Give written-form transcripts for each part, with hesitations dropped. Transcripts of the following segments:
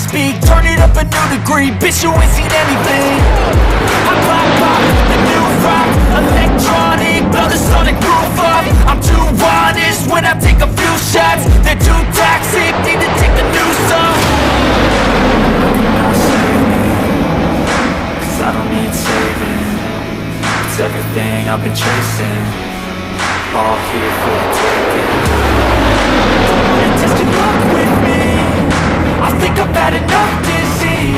speak, turn it up a new degree. Bitch, you ain't seen anything. I pop, the new rock, electronic, blow the sonic roof up. I'm too honest when I take a few shots. They're too toxic, need to take the news off. Cause I don't need saving. It's everything I've been chasing, all here for the taking. And test your luck with me, I think I've had enough disease.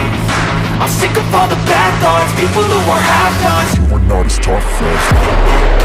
I'm sick of all the bad thoughts, people who are half-nots. You are not as tough as